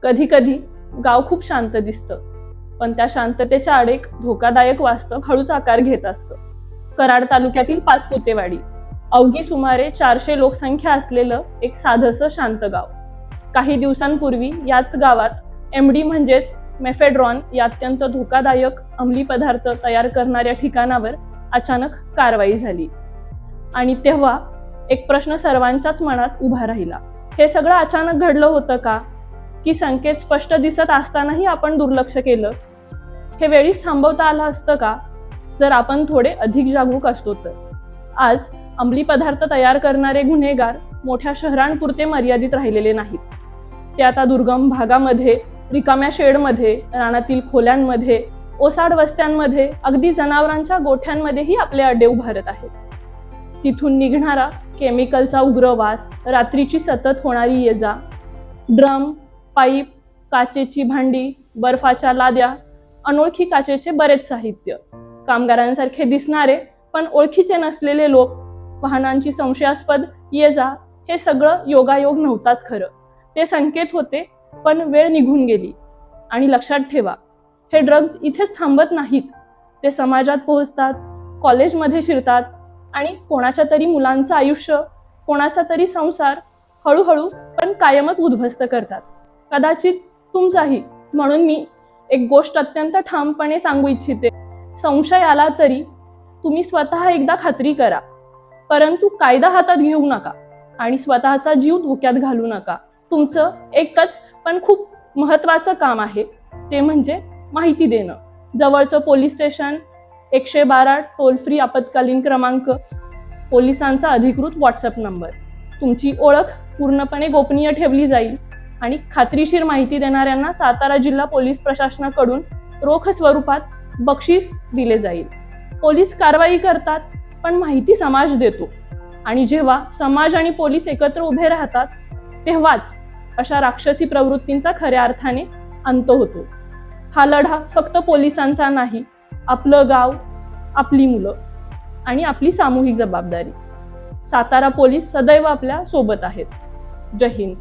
कधी कधी गाव खूप शांत दिसतं, पण त्या शांततेच्या आड एक धोकादायक वास्तव हळूच आकार घेत असतं. कराड तालुक्यातील पाचपुतेवाडी अवघी सुमारे 400 लोकसंख्या असलेलं एक साधंसं शांत गाव. काही दिवसांपूर्वी याच गावात MD म्हणजेच मेफेड्रॉन या अत्यंत धोकादायक अंमली पदार्थ तयार करणाऱ्या ठिकाणावर अचानक कारवाई झाली. आणि तेव्हा एक प्रश्न सर्वांच्याच मनात उभा राहिला. हे सगळं अचानक घडलं होतं का? की संकेत स्पष्ट दिसत असतानाही आपण दुर्लक्ष केलं? हे वेळीच थांबवता आलं असतं का, जर आपण थोडे अधिक जागरूक असतो तर? आज अंमली पदार्थ तयार करणारे गुन्हेगार मोठ्या शहरांपुरते मर्यादित राहिलेले नाहीत. ते आता दुर्गम भागामध्ये, रिकाम्या शेडमध्ये, रानातील खोल्यांमध्ये, ओसाड वस्त्यांमध्ये, अगदी जनावरांच्या गोठ्यांमध्येही आपले अड्डे उभारत आहेत. तिथून निघणारा केमिकलचा उग्र वास, रात्रीची सतत होणारी ये-जा, ड्रम, पाईप, काचेची भांडी, बर्फाच्या लाद्या, अनोळखी काचेचे बरेच साहित्य, कामगारांसारखे दिसणारे पण ओळखीचे नसलेले लोक, वाहनांची संशयास्पद ये-जा, हे सगळं योगायोग नव्हताच खरं. ते संकेत होते, पण वेळ निघून गेली. आणि लक्षात ठेवा, हे ड्रग्ज इथेच थांबत नाहीत. ते समाजात पोहोचतात, कॉलेजमध्ये शिरतात आणि कोणाच्या तरी मुलांचं आयुष्य, कोणाचा तरी संसार हळूहळू पण कायमच उद्ध्वस्त करतात. कदाचित तुमचाही. म्हणून मी एक गोष्ट अत्यंत ठामपणे सांगू इच्छिते. संशय आला तरी तुम्ही स्वतः एकदा खात्री करा, परंतु कायदा हातात घेऊ नका आणि स्वतःचा जीव धोक्यात घालू नका. तुमचं एकच पण खूप महत्त्वाचं काम आहे, ते म्हणजे माहिती देणं. जवळचं पोलीस स्टेशन, 112 टोल फ्री आपत्कालीन क्रमांक, पोलिसांचा अधिकृत व्हॉट्सअप नंबर. तुमची ओळख पूर्णपणे गोपनीय ठेवली जाईल आणि खात्रीशीर माहिती देणाऱ्यांना सातारा जिल्हा पोलीस प्रशासनाकडून रोख स्वरूपात बक्षीस दिले जाईल. पोलीस कारवाई करतात, पण माहिती समाज देतो. आणि जेव्हा समाज आणि पोलीस एकत्र उभे राहतात, तेव्हाच अशा राक्षसी प्रवृत्तींचा खऱ्या अर्थाने अंत होतो. हा लढा फक्त पोलिसांचा नाही, आपलं गाव, आपली मुलं आणि आपली सामूहिक जबाबदारी. सातारा पोलीस सदैव आपल्या सोबत आहेत. जय हिंद.